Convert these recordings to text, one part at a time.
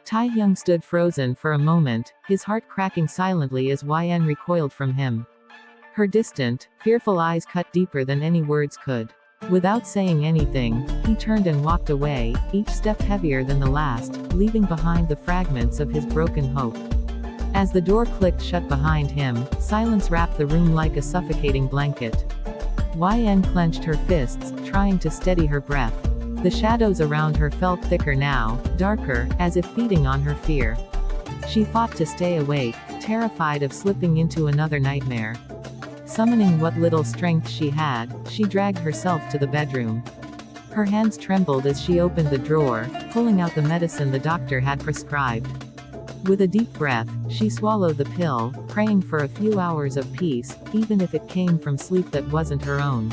Taehyung stood frozen for a moment, his heart cracking silently as Yn recoiled from him. Her distant, fearful eyes cut deeper than any words could. Without saying anything, he turned and walked away, each step heavier than the last, leaving behind the fragments of his broken hope. As the door clicked shut behind him, silence wrapped the room like a suffocating blanket. Yn clenched her fists, trying to steady her breath. The shadows around her felt thicker now, darker, as if feeding on her fear. She fought to stay awake, terrified of slipping into another nightmare. Summoning what little strength she had, she dragged herself to the bedroom. Her hands trembled as she opened the drawer, pulling out the medicine the doctor had prescribed. With a deep breath, she swallowed the pill, praying for a few hours of peace, even if it came from sleep that wasn't her own.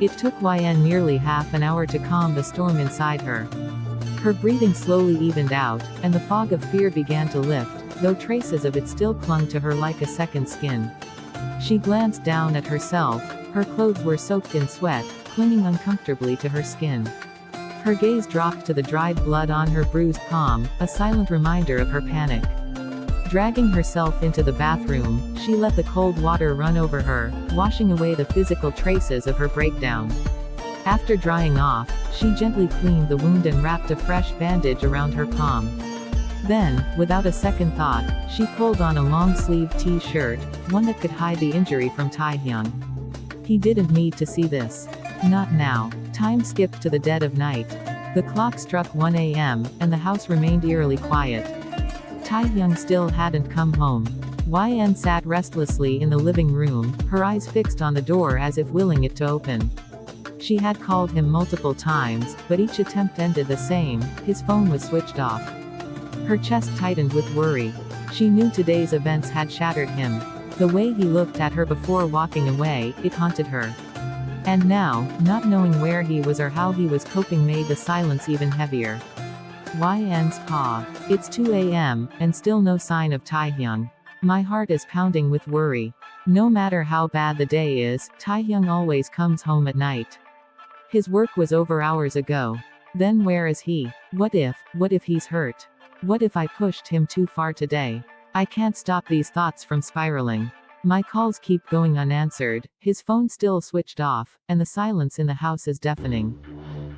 It took Yn nearly half an hour to calm the storm inside her. Her breathing slowly evened out, and the fog of fear began to lift, though traces of it still clung to her like a second skin. She glanced down at herself. Her clothes were soaked in sweat, clinging uncomfortably to her skin. Her gaze dropped to the dried blood on her bruised palm, a silent reminder of her panic. Dragging herself into the bathroom, she let the cold water run over her, washing away the physical traces of her breakdown. After drying off, she gently cleaned the wound and wrapped a fresh bandage around her palm. Then, without a second thought, she pulled on a long-sleeved t-shirt, one that could hide the injury from Taehyung. He didn't need to see this. Not now. Time skipped to the dead of night. The clock struck 1 a.m., and the house remained eerily quiet. Taehyung still hadn't come home. Yn sat restlessly in the living room, her eyes fixed on the door as if willing it to open. She had called him multiple times, but each attempt ended the same, his phone was switched off. Her chest tightened with worry. She knew today's events had shattered him. The way he looked at her before walking away, it haunted her. And now, not knowing where he was or how he was coping made the silence even heavier. Yn's paw. It's 2 a.m., and still no sign of Taehyung. My heart is pounding with worry. No matter how bad the day is, Taehyung always comes home at night. His work was over hours ago. Then where is he? What if he's hurt? What if I pushed him too far today? I can't stop these thoughts from spiraling. My calls keep going unanswered, his phone still switched off, and the silence in the house is deafening.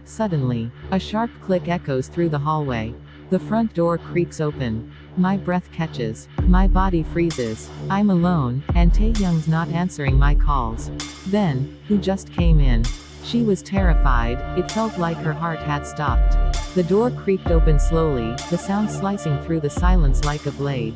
Suddenly, a sharp click echoes through the hallway. The front door creaks open. My breath catches. My body freezes. I'm alone, and Taehyung's not answering my calls. Then, who just came in? She was terrified, it felt like her heart had stopped. The door creaked open slowly, the sound slicing through the silence like a blade.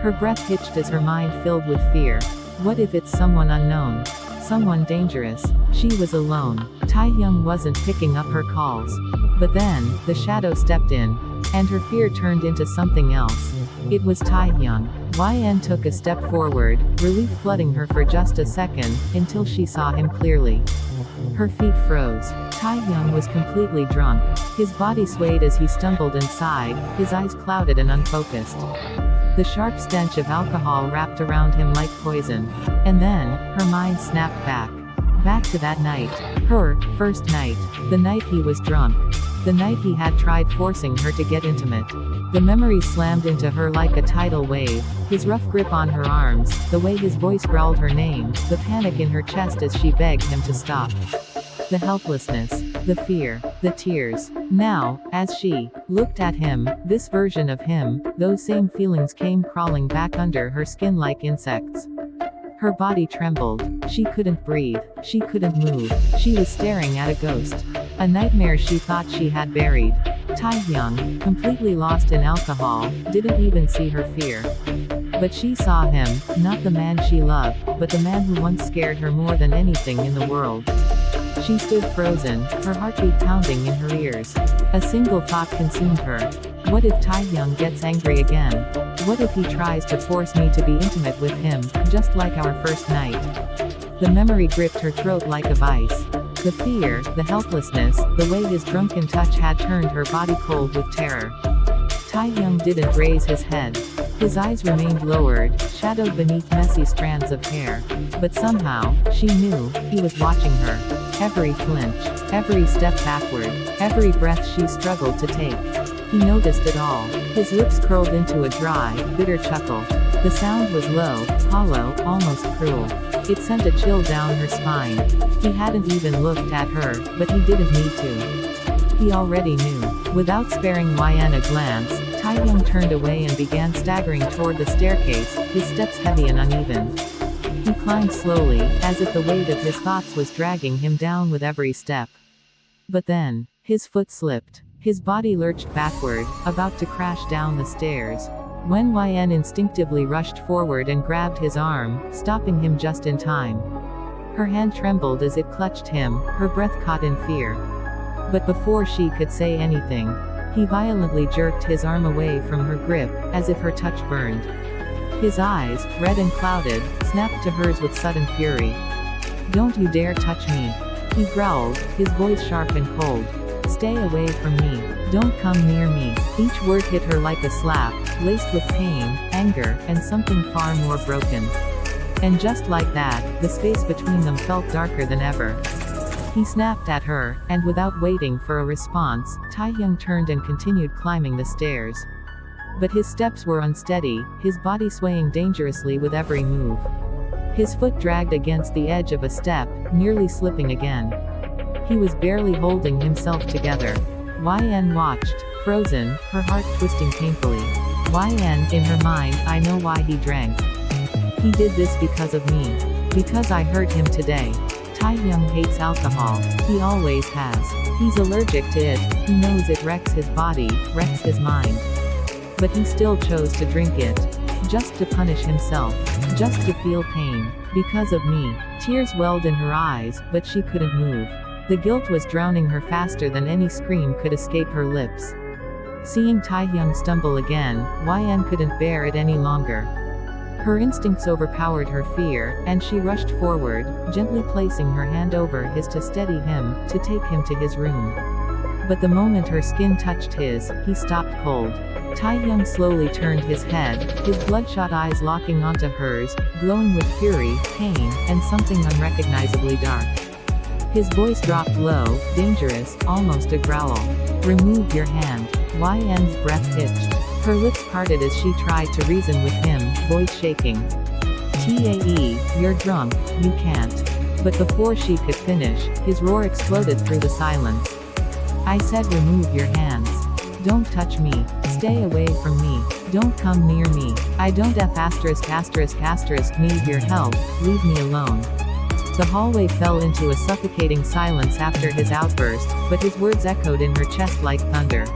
Her breath hitched as her mind filled with fear. What if it's someone unknown? Someone dangerous? She was alone. Taehyung wasn't picking up her calls. But then, the shadow stepped in. And her fear turned into something else. It was Taehyung. Yn took a step forward, relief flooding her for just a second, until she saw him clearly. Her feet froze. Taehyung was completely drunk. His body swayed as he stumbled inside, his eyes clouded and unfocused. The sharp stench of alcohol wrapped around him like poison. And then, her mind snapped back. Back to that night. Her first night. The night he was drunk. The night he had tried forcing her to get intimate. The memory slammed into her like a tidal wave, his rough grip on her arms, the way his voice growled her name, the panic in her chest as she begged him to stop. The helplessness, the fear, the tears. Now, as she looked at him, this version of him, those same feelings came crawling back under her skin like insects. Her body trembled. She couldn't breathe. She couldn't move. She was staring at a ghost. A nightmare she thought she had buried. Taehyung, completely lost in alcohol, didn't even see her fear. But she saw him, not the man she loved, but the man who once scared her more than anything in the world. She stood frozen, her heartbeat pounding in her ears. A single thought consumed her. What if Taehyung gets angry again? What if he tries to force me to be intimate with him, just like our first night? The memory gripped her throat like a vice. The fear, the helplessness, the way his drunken touch had turned her body cold with terror. Taehyung didn't raise his head. His eyes remained lowered, shadowed beneath messy strands of hair. But somehow, she knew, he was watching her. every flinch, every step backward, every breath she struggled to take. He noticed it all. His lips curled into a dry, bitter chuckle. The sound was low, hollow, almost cruel. It sent a chill down her spine. He hadn't even looked at her, but he didn't need to. He already knew. Without sparing YN a glance, Taehyung turned away and began staggering toward the staircase, his steps heavy and uneven. He climbed slowly, as if the weight of his thoughts was dragging him down with every step. But then, his foot slipped. His body lurched backward, about to crash down the stairs. When YN instinctively rushed forward and grabbed his arm, stopping him just in time. Her hand trembled as it clutched him, her breath caught in fear. But before she could say anything, he violently jerked his arm away from her grip, as if her touch burned. His eyes, red and clouded, snapped to hers with sudden fury. "Don't you dare touch me," he growled, his voice sharp and cold. "Stay away from me. Don't come near me." Each word hit her like a slap, laced with pain, anger, and something far more broken. And just like that, the space between them felt darker than ever. He snapped at her, and without waiting for a response, Taehyung turned and continued climbing the stairs. But his steps were unsteady, his body swaying dangerously with every move. His foot dragged against the edge of a step, nearly slipping again. He was barely holding himself together. YN watched, frozen, her heart twisting painfully. YN, in her mind, I know why he drank. He did this because of me. Because I hurt him today. Taehyung hates alcohol. He always has. He's allergic to it. He knows it wrecks his body, wrecks his mind. But he still chose to drink it. Just to punish himself. Just to feel pain. Because of me. Tears welled in her eyes, but she couldn't move. The guilt was drowning her faster than any scream could escape her lips. Seeing Taehyung stumble again, YN couldn't bear it any longer. Her instincts overpowered her fear, and she rushed forward, gently placing her hand over his to steady him, to take him to his room. But the moment her skin touched his, he stopped cold. Taehyung slowly turned his head, his bloodshot eyes locking onto hers, glowing with fury, pain, and something unrecognizably dark. His voice dropped low, dangerous, almost a growl. "Remove your hand." YN's breath hitched. Her lips parted as she tried to reason with him, voice shaking. "Tae, you're drunk, you can't." But before she could finish, his roar exploded through the silence. "I said remove your hands. Don't touch me. Stay away from me. Don't come near me. I don't need your help, leave me alone." The hallway fell into a suffocating silence after his outburst, but his words echoed in her chest like thunder.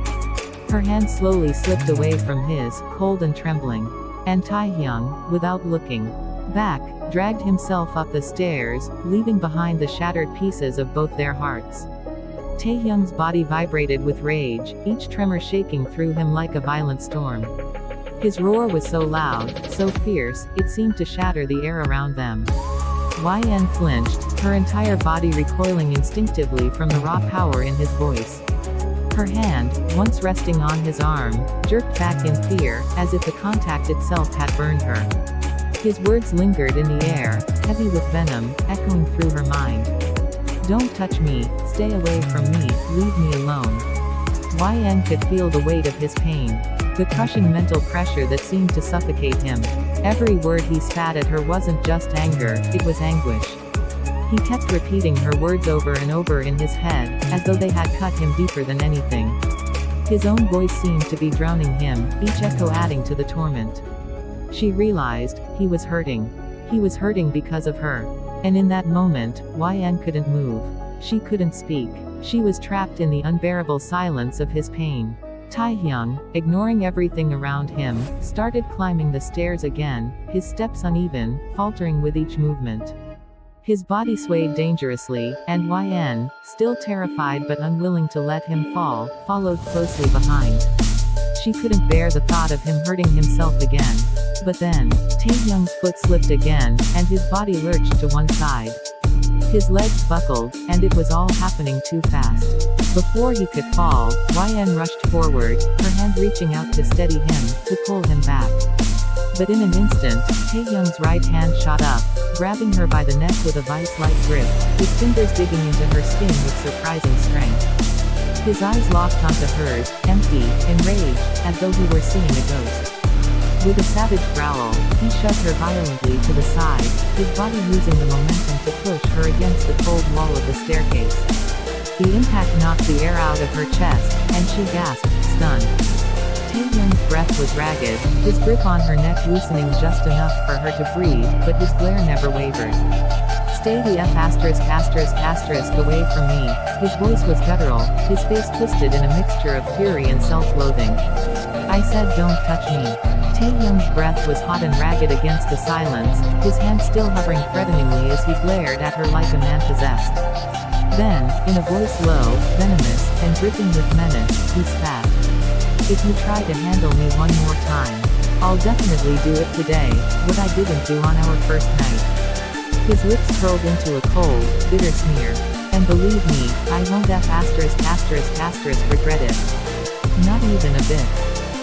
Her hand slowly slipped away from his, cold and trembling. And Taehyung, without looking back, dragged himself up the stairs, leaving behind the shattered pieces of both their hearts. Taehyung's body vibrated with rage, each tremor shaking through him like a violent storm. His roar was so loud, so fierce, it seemed to shatter the air around them. YN flinched, her entire body recoiling instinctively from the raw power in his voice. Her hand, once resting on his arm, jerked back in fear, as if the contact itself had burned her. His words lingered in the air, heavy with venom, echoing through her mind. "Don't touch me, stay away from me, leave me alone." YN could feel the weight of his pain. The crushing mental pressure that seemed to suffocate him. Every word he spat at her wasn't just anger, it was anguish. He kept repeating her words over and over in his head, as though they had cut him deeper than anything. His own voice seemed to be drowning him, each echo adding to the torment. She realized, he was hurting. He was hurting because of her. And in that moment, YN couldn't move. She couldn't speak. She was trapped in the unbearable silence of his pain. Taehyung, ignoring everything around him, started climbing the stairs again, his steps uneven, faltering with each movement. His body swayed dangerously, and YN, still terrified but unwilling to let him fall, followed closely behind. She couldn't bear the thought of him hurting himself again. But then, Taehyung's foot slipped again, and his body lurched to one side. His legs buckled, and it was all happening too fast. Before he could fall, YN rushed forward, her hand reaching out to steady him, to pull him back. But in an instant, Taehyung's right hand shot up, grabbing her by the neck with a vice-like grip, his fingers digging into her skin with surprising strength. His eyes locked onto hers, empty, enraged, as though he were seeing a ghost. With a savage growl, he shoved her violently to the side, his body using the momentum to push her against the cold wall of the staircase. The impact knocked the air out of her chest, and she gasped, stunned. Taehyung's breath was ragged, his grip on her neck loosening just enough for her to breathe, but his glare never wavered. "Stay the F*** away from me." His voice was guttural, his face twisted in a mixture of fury and self-loathing. "I said don't touch me." Taehyung's breath was hot and ragged against the silence, his hand still hovering threateningly as he glared at her like a man possessed. Then, in a voice low, venomous, and dripping with menace, he spat. "If you try to handle me one more time, I'll definitely do it today, what I didn't do on our first night." His lips curled into a cold, bitter sneer. "And believe me, I won't regret it. Not even a bit."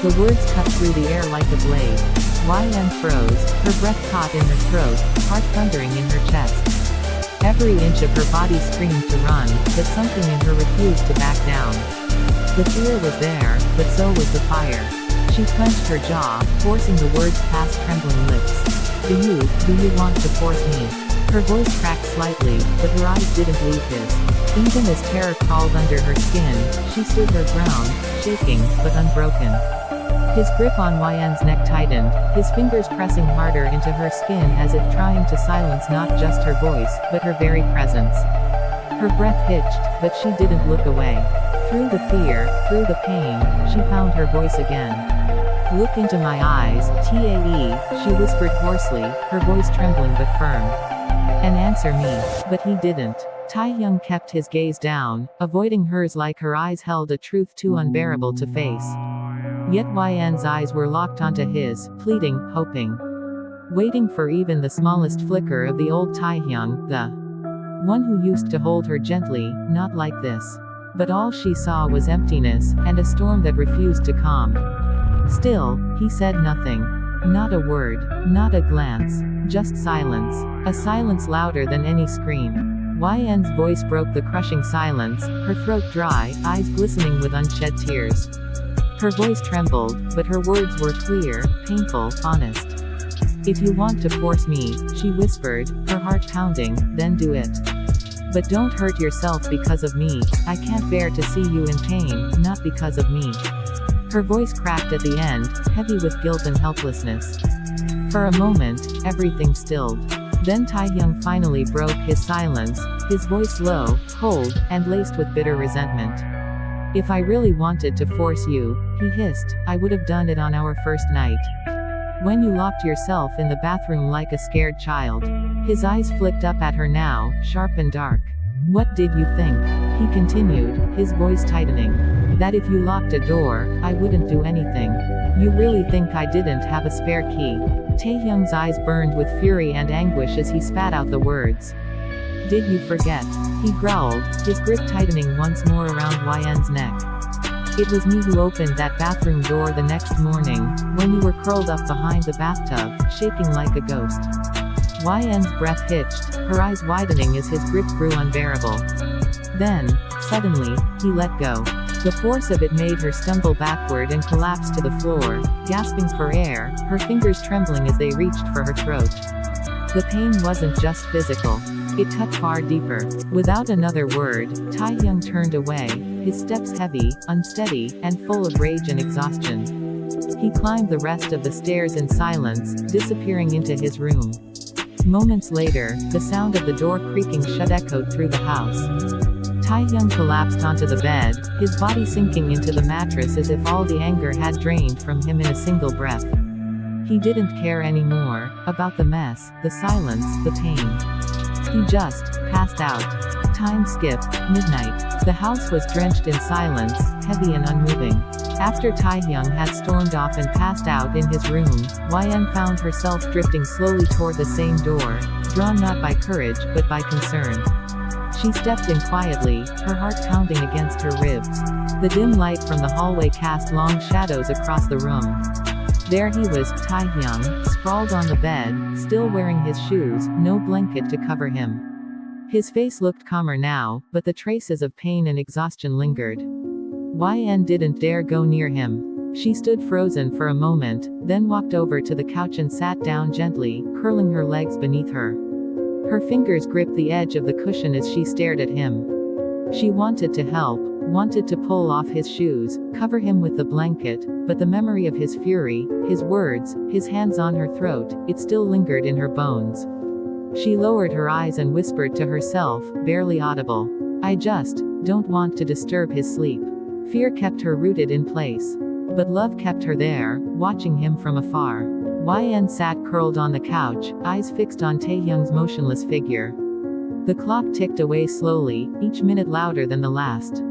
The words cut through the air like a blade. YN froze, her breath caught in her throat, heart thundering in her chest. Every inch of her body screamed to run, but something in her refused to back down. The fear was there, but so was the fire. She clenched her jaw, forcing the words past trembling lips. Do you want to force me?" Her voice cracked slightly, but her eyes didn't leave his. Even as terror crawled under her skin, she stood her ground, shaking, but unbroken. His grip on YN's neck tightened, his fingers pressing harder into her skin as if trying to silence not just her voice, but her very presence. Her breath hitched, but she didn't look away. Through the fear, through the pain, she found her voice again. "Look into my eyes, Tae," she whispered hoarsely, her voice trembling but firm. "And answer me." But he didn't. Taehyung kept his gaze down, avoiding hers like her eyes held a truth too unbearable to face. Yet YN's eyes were locked onto his, pleading, hoping. Waiting for even the smallest flicker of the old Taehyung, the one who used to hold her gently, not like this. But all she saw was emptiness, and a storm that refused to calm. Still, he said nothing. Not a word, not a glance, just silence. A silence louder than any scream. YN's voice broke the crushing silence, her throat dry, eyes glistening with unshed tears. Her voice trembled, but her words were clear, painful, honest. "If you want to force me," she whispered, her heart pounding, "then do it. But don't hurt yourself because of me. I can't bear to see you in pain, not because of me." Her voice cracked at the end, heavy with guilt and helplessness. For a moment, everything stilled. Then Taehyung finally broke his silence, his voice low, cold, and laced with bitter resentment. "If I really wanted to force you," he hissed, "I would have done it on our first night. When you locked yourself in the bathroom like a scared child." His eyes flicked up at her now, sharp and dark. "What did you think?" he continued, his voice tightening. "That if you locked a door, I wouldn't do anything? You really think I didn't have a spare key?" Taehyung's eyes burned with fury and anguish as he spat out the words. "Did you forget?" he growled, his grip tightening once more around YN's neck. "It was me who opened that bathroom door the next morning, when you were curled up behind the bathtub, shaking like a ghost." YN's breath hitched, her eyes widening as his grip grew unbearable. Then, suddenly, he let go. The force of it made her stumble backward and collapse to the floor, gasping for air, her fingers trembling as they reached for her throat. The pain wasn't just physical. It cut far deeper. Without another word, Taehyung turned away, his steps heavy, unsteady, and full of rage and exhaustion. He climbed the rest of the stairs in silence, disappearing into his room. Moments later, the sound of the door creaking shut echoed through the house. Taehyung collapsed onto the bed, his body sinking into the mattress as if all the anger had drained from him in a single breath. He didn't care anymore about the mess, the silence, the pain. He just passed out. Time skipped, midnight. The house was drenched in silence, heavy and unmoving. After Taehyung had stormed off and passed out in his room, YN found herself drifting slowly toward the same door, drawn not by courage but by concern. She stepped in quietly, her heart pounding against her ribs. The dim light from the hallway cast long shadows across the room. There he was, Taehyung, sprawled on the bed, still wearing his shoes, no blanket to cover him. His face looked calmer now, but the traces of pain and exhaustion lingered. Yn didn't dare go near him. She stood frozen for a moment, then walked over to the couch and sat down gently, curling her legs beneath her. Her fingers gripped the edge of the cushion as she stared at him. She wanted to help, wanted to pull off his shoes, cover him with the blanket, but the memory of his fury, his words, his hands on her throat, it still lingered in her bones. She lowered her eyes and whispered to herself, barely audible, "I just don't want to disturb his sleep." Fear kept her rooted in place. But love kept her there, watching him from afar. Yn sat curled on the couch, eyes fixed on Taehyung's motionless figure. The clock ticked away slowly, each minute louder than the last.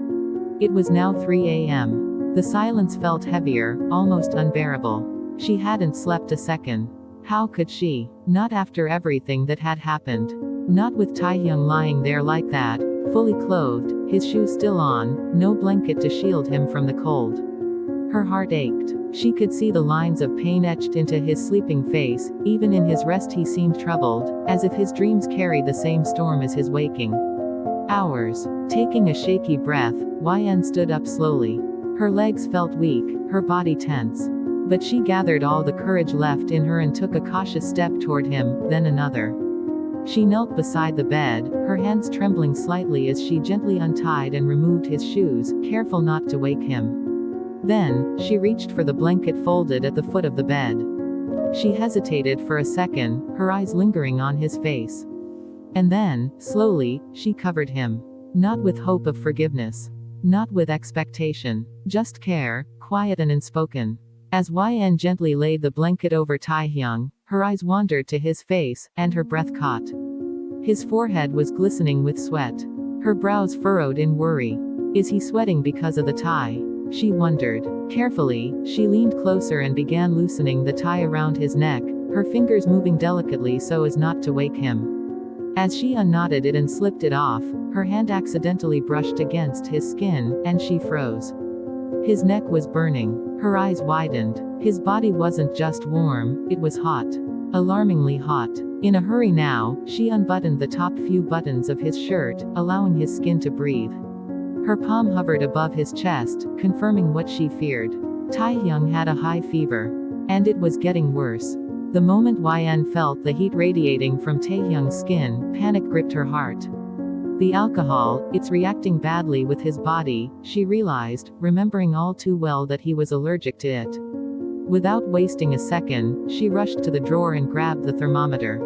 It was now 3 a.m. The silence felt heavier, almost unbearable. She hadn't slept a second. How could she? Not after everything that had happened. Not with Taehyung lying there like that, fully clothed, his shoes still on, no blanket to shield him from the cold. Her heart ached. She could see the lines of pain etched into his sleeping face. Even in his rest he seemed troubled, as if his dreams carried the same storm as his waking. Hours. Taking a shaky breath, Yn stood up slowly. Her legs felt weak, her body tense. But she gathered all the courage left in her and took a cautious step toward him, then another. She knelt beside the bed, her hands trembling slightly as she gently untied and removed his shoes, careful not to wake him. Then, she reached for the blanket folded at the foot of the bed. She hesitated for a second, her eyes lingering on his face. And then, slowly, she covered him. Not with hope of forgiveness. Not with expectation. Just care, quiet and unspoken. As Yn gently laid the blanket over Taehyung, her eyes wandered to his face, and her breath caught. His forehead was glistening with sweat. Her brows furrowed in worry. Is he sweating because of the tie? She wondered. Carefully, she leaned closer and began loosening the tie around his neck, her fingers moving delicately so as not to wake him. As she unknotted it and slipped it off, her hand accidentally brushed against his skin, and she froze. His neck was burning. Her eyes widened. His body wasn't just warm, it was hot. Alarmingly hot. In a hurry now, she unbuttoned the top few buttons of his shirt, allowing his skin to breathe. Her palm hovered above his chest, confirming what she feared. Taehyung had a high fever. And it was getting worse. The moment Yn felt the heat radiating from Taehyung's skin, panic gripped her heart. The alcohol, it's reacting badly with his body, she realized, remembering all too well that he was allergic to it. Without wasting a second, she rushed to the drawer and grabbed the thermometer.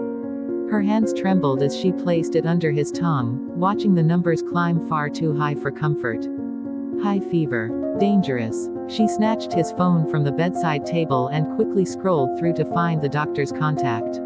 Her hands trembled as she placed it under his tongue, watching the numbers climb far too high for comfort. High fever. Dangerous. She snatched his phone from the bedside table and quickly scrolled through to find the doctor's contact.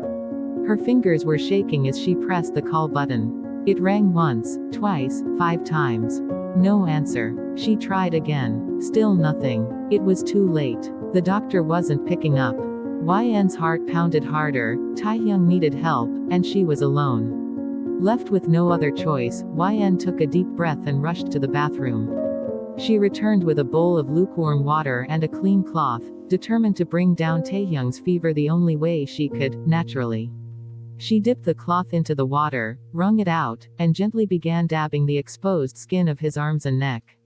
Her fingers were shaking as she pressed the call button. It rang once, twice, 5 times. No answer. She tried again. Still nothing. It was too late. The doctor wasn't picking up.Yn's heart pounded harder, Taehyung needed help, and she was alone. Left with no other choice, Yn took a deep breath and rushed to the bathroom. She returned with a bowl of lukewarm water and a clean cloth, determined to bring down Taehyung's fever the only way she could, naturally. She dipped the cloth into the water, wrung it out, and gently began dabbing the exposed skin of his arms and neck.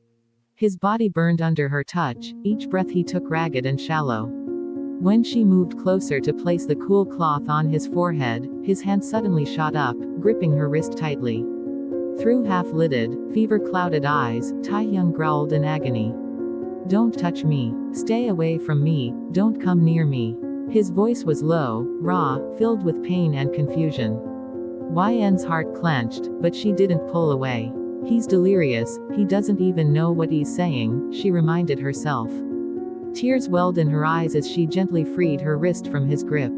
His body burned under her touch, each breath he took ragged and shallow. When she moved closer to place the cool cloth on his forehead, his hand suddenly shot up, gripping her wrist tightly. Through half-lidded, fever-clouded eyes, Taehyung growled in agony. "Don't touch me. Stay away from me, don't come near me." His voice was low, raw, filled with pain and confusion.Yn's heart clenched, but she didn't pull away. He's delirious, he doesn't even know what he's saying, she reminded herself. Tears welled in her eyes as she gently freed her wrist from his grip.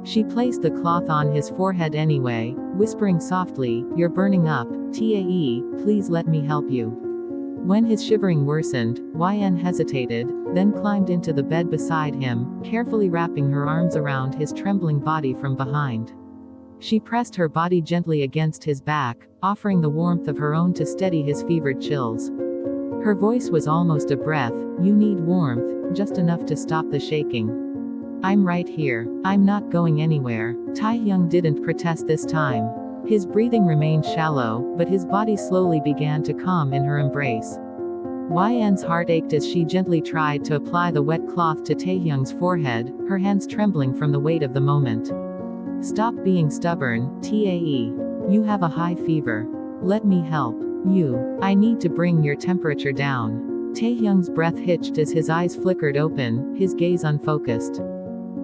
She placed the cloth on his forehead anyway, whispering softly, "You're burning up, Tae, please let me help you." When his shivering worsened, Yn hesitated, then climbed into the bed beside him, carefully wrapping her arms around his trembling body from behind. She pressed her body gently against his back, offering the warmth of her own to steady his fevered chills. Her voice was almost a breath, "You need warmth, just enough to stop the shaking." I'm right here. I'm not going anywhere. Taehyung didn't protest this time. His breathing remained shallow, but his body slowly began to calm in her embrace. Yen's heart ached as she gently tried to apply the wet cloth to Taehyung's forehead, her hands trembling from the weight of the moment. Stop being stubborn, Tae. You have a high fever. Let me help you. I need to bring your temperature down. Taehyung's breath hitched as his eyes flickered open, his gaze unfocused.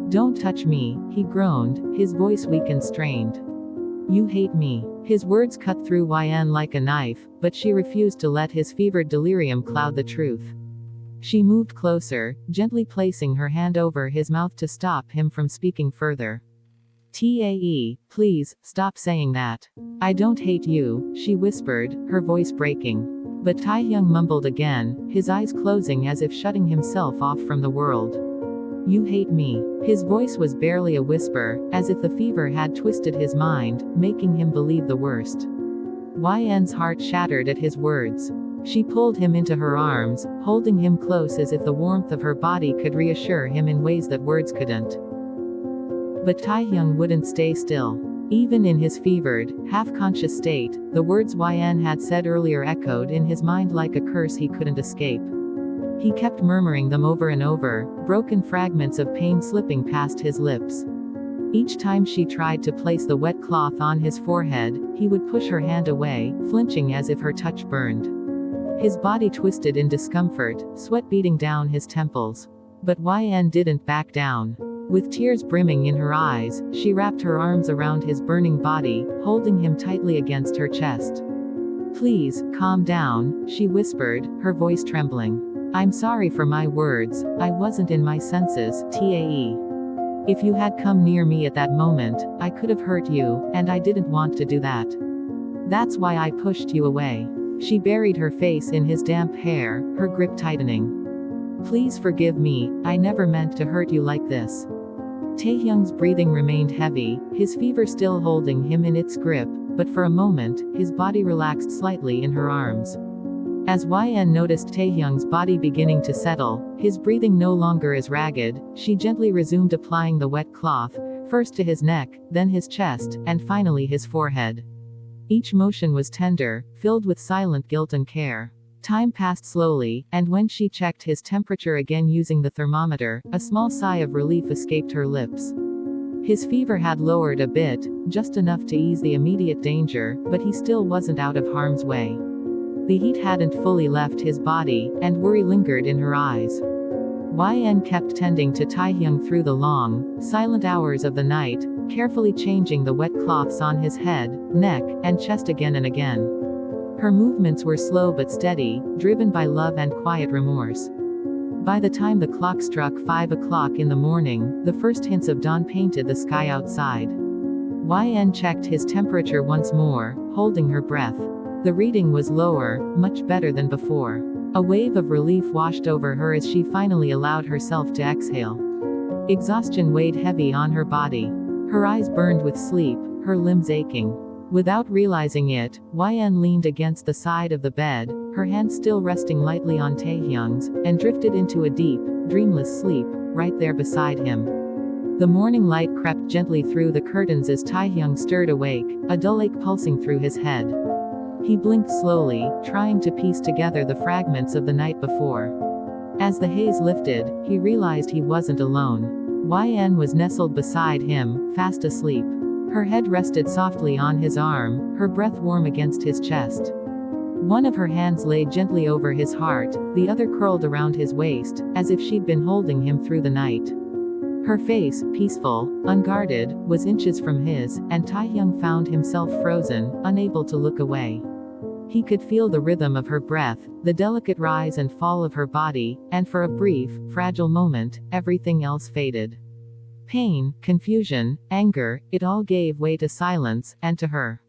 Don't touch me, he groaned, his voice weak and strained. You hate me. His words cut through Yen like a knife, but she refused to let his fevered delirium cloud the truth. She moved closer, gently placing her hand over his mouth to stop him from speaking further. Tae, please, stop saying that. I don't hate you, she whispered, her voice breaking. But Taehyung mumbled again, his eyes closing as if shutting himself off from the world. You hate me. His voice was barely a whisper, as if the fever had twisted his mind, making him believe the worst. Yen's heart shattered at his words. She pulled him into her arms, holding him close as if the warmth of her body could reassure him in ways that words couldn't. But Taehyung wouldn't stay still. Even in his fevered, half-conscious state, the words Yen had said earlier echoed in his mind like a curse he couldn't escape. He kept murmuring them over and over, broken fragments of pain slipping past his lips. Each time she tried to place the wet cloth on his forehead, he would push her hand away, flinching as if her touch burned. His body twisted in discomfort, sweat beating down his temples. But Yen didn't back down. With tears brimming in her eyes, she wrapped her arms around his burning body, holding him tightly against her chest. Please, calm down, she whispered, her voice trembling. I'm sorry for my words, I wasn't in my senses, Tae. If you had come near me at that moment, I could have hurt you, and I didn't want to do that. That's why I pushed you away. She buried her face in his damp hair, her grip tightening. Please forgive me, I never meant to hurt you like this. Taehyung's breathing remained heavy, his fever still holding him in its grip, but for a moment, his body relaxed slightly in her arms. As Yen noticed Taehyung's body beginning to settle, his breathing no longer as ragged, she gently resumed applying the wet cloth, first to his neck, then his chest, and finally his forehead. Each motion was tender, filled with silent guilt and care. Time passed slowly, and when she checked his temperature again using the thermometer, a small sigh of relief escaped her lips. His fever had lowered a bit, just enough to ease the immediate danger, but he still wasn't out of harm's way. The heat hadn't fully left his body, and worry lingered in her eyes. Yen kept tending to Taehyung through the long, silent hours of the night, carefully changing the wet cloths on his head, neck, and chest again and again. Her movements were slow but steady, driven by love and quiet remorse. By the time the clock struck 5 o'clock in the morning, the first hints of dawn painted the sky outside. Yen checked his temperature once more, holding her breath. The reading was lower, much better than before. A wave of relief washed over her as she finally allowed herself to exhale. Exhaustion weighed heavy on her body. Her eyes burned with sleep, her limbs aching. Without realizing it, Yen leaned against the side of the bed, her hand still resting lightly on Taehyung's, and drifted into a deep, dreamless sleep, right there beside him. The morning light crept gently through the curtains as Taehyung stirred awake, a dull ache pulsing through his head. He blinked slowly, trying to piece together the fragments of the night before. As the haze lifted, he realized he wasn't alone. Yen was nestled beside him, fast asleep. Her head rested softly on his arm, her breath warm against his chest. One of her hands lay gently over his heart, the other curled around his waist, as if she'd been holding him through the night. Her face, peaceful, unguarded, was inches from his, and Taehyung found himself frozen, unable to look away. He could feel the rhythm of her breath, the delicate rise and fall of her body, and for a brief, fragile moment, everything else faded. Pain, confusion, anger, it all gave way to silence, and to her.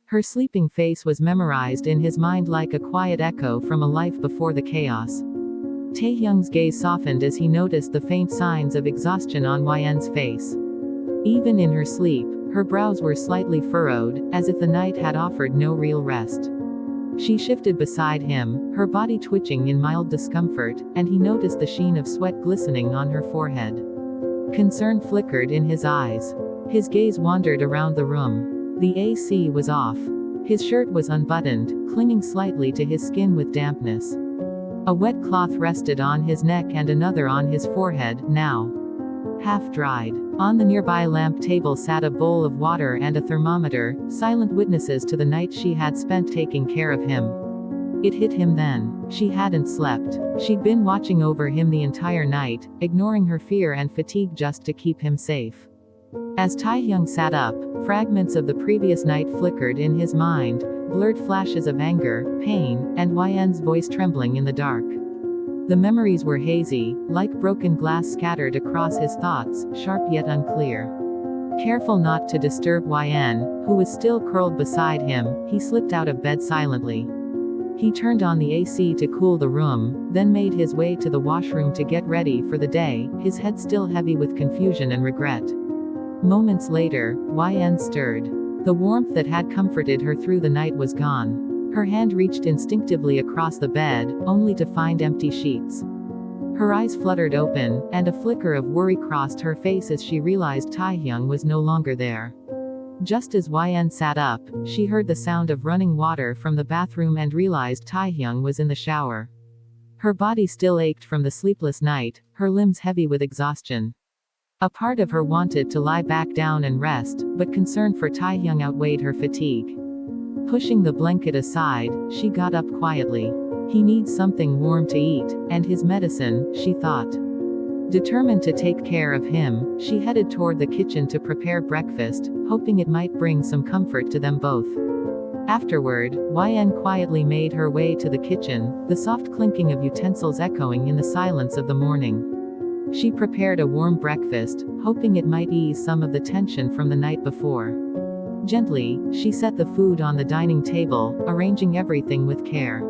Her sleeping face was memorized in his mind like a quiet echo from a life before the chaos. Taehyung's gaze softened as he noticed the faint signs of exhaustion on Yen's face. Even in her sleep, her brows were slightly furrowed, as if the night had offered no real rest. She shifted beside him, her body twitching in mild discomfort, and he noticed the sheen of sweat glistening on her forehead. Concern flickered in his eyes. His gaze wandered around the room. The AC was off. His shirt was unbuttoned, clinging slightly to his skin with dampness. A wet cloth rested on his neck and another on his forehead, now half-dried. On the nearby lamp table sat a bowl of water and a thermometer, silent witnesses to the night she had spent taking care of him. It hit him then. She hadn't slept. She'd been watching over him the entire night, ignoring her fear and fatigue just to keep him safe. As Taehyung sat up, fragments of the previous night flickered in his mind, blurred flashes of anger, pain, and Yn's voice trembling in the dark. The memories were hazy, like broken glass scattered across his thoughts, sharp yet unclear. Careful not to disturb Yn, who was still curled beside him, he slipped out of bed silently. He turned on the AC to cool the room, then made his way to the washroom to get ready for the day, his head still heavy with confusion and regret. Moments later, Yn stirred. The warmth that had comforted her through the night was gone. Her hand reached instinctively across the bed, only to find empty sheets. Her eyes fluttered open, and a flicker of worry crossed her face as she realized Taehyung was no longer there. Just as Yn sat up, she heard the sound of running water from the bathroom and realized Taehyung was in the shower. Her body still ached from the sleepless night, her limbs heavy with exhaustion. A part of her wanted to lie back down and rest, but concern for Taehyung outweighed her fatigue. Pushing the blanket aside, she got up quietly. He needs something warm to eat, and his medicine, she thought. Determined to take care of him, she headed toward the kitchen to prepare breakfast, hoping it might bring some comfort to them both. Afterward, Yn quietly made her way to the kitchen, the soft clinking of utensils echoing in the silence of the morning. She prepared a warm breakfast, hoping it might ease some of the tension from the night before. Gently, she set the food on the dining table, arranging everything with care.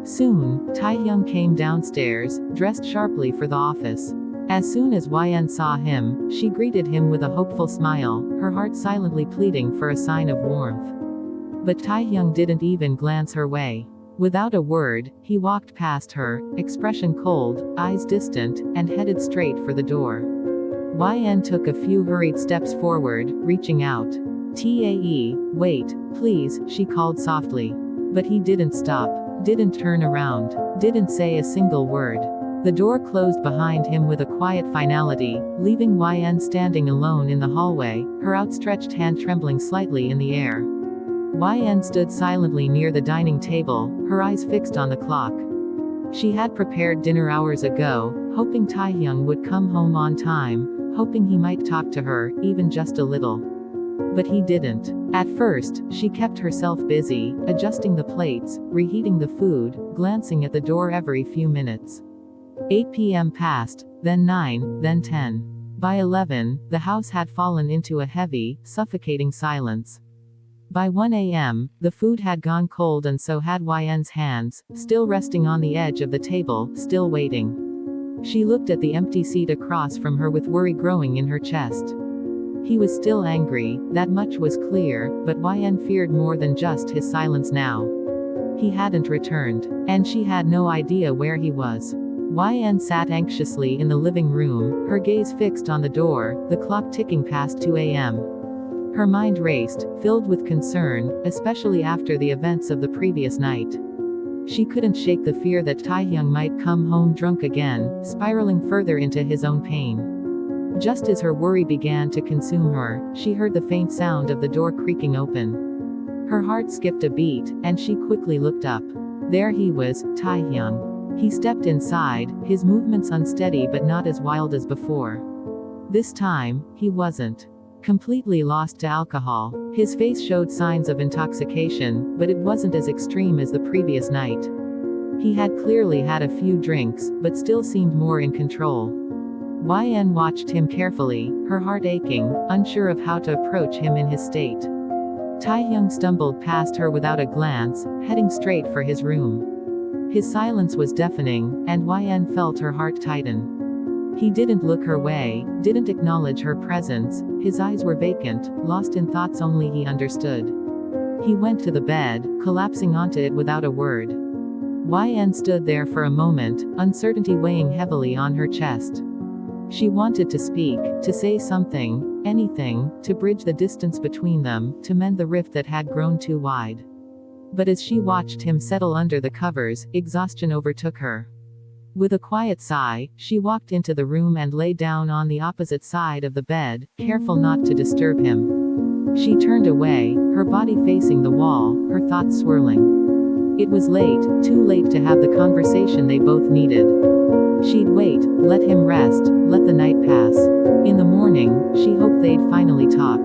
Soon, Taehyung came downstairs, dressed sharply for the office. As soon as Yn saw him, she greeted him with a hopeful smile, her heart silently pleading for a sign of warmth. But Taehyung didn't even glance her way. Without a word, he walked past her, expression cold, eyes distant, and headed straight for the door. Yn took a few hurried steps forward, reaching out. Wait, please, she called softly. But he didn't stop, didn't turn around, didn't say a single word. The door closed behind him with a quiet finality, leaving Yn standing alone in the hallway, her outstretched hand trembling slightly in the air. Yn stood silently near the dining table, her eyes fixed on the clock. She had prepared dinner hours ago, hoping Taehyung would come home on time, hoping he might talk to her, even just a little. But he didn't. At first, she kept herself busy, adjusting the plates, reheating the food, glancing at the door every few minutes. 8 p.m. passed, then 9, then 10. By 11, the house had fallen into a heavy, suffocating silence. By 1 a.m., the food had gone cold and so had Yn's hands, still resting on the edge of the table, still waiting. She looked at the empty seat across from her with worry growing in her chest. He was still angry, that much was clear, but Yn feared more than just his silence now. He hadn't returned, and she had no idea where he was. Yn sat anxiously in the living room, her gaze fixed on the door, the clock ticking past 2 a.m. Her mind raced, filled with concern, especially after the events of the previous night. She couldn't shake the fear that Taehyung might come home drunk again, spiraling further into his own pain. Just as her worry began to consume her, she heard the faint sound of the door creaking open. Her heart skipped a beat, and she quickly looked up. There he was, Taehyung. He stepped inside, his movements unsteady but not as wild as before. This time, he wasn't completely lost to alcohol. His face showed signs of intoxication, but it wasn't as extreme as the previous night. He had clearly had a few drinks, but still seemed more in control. Yn watched him carefully, her heart aching, unsure of how to approach him in his state. Taehyung stumbled past her without a glance, heading straight for his room. His silence was deafening, and Yn felt her heart tighten. He didn't look her way, didn't acknowledge her presence, his eyes were vacant, lost in thoughts only he understood. He went to the bed, collapsing onto it without a word. Yn stood there for a moment, uncertainty weighing heavily on her chest. She wanted to speak, to say something, anything, to bridge the distance between them, to mend the rift that had grown too wide. But as she watched him settle under the covers, exhaustion overtook her. With a quiet sigh, she walked into the room and lay down on the opposite side of the bed, careful not to disturb him. She turned away, her body facing the wall, her thoughts swirling. It was late, too late to have the conversation they both needed. She'd wait, let him rest, let the night pass. In the morning, she hoped they'd finally talk.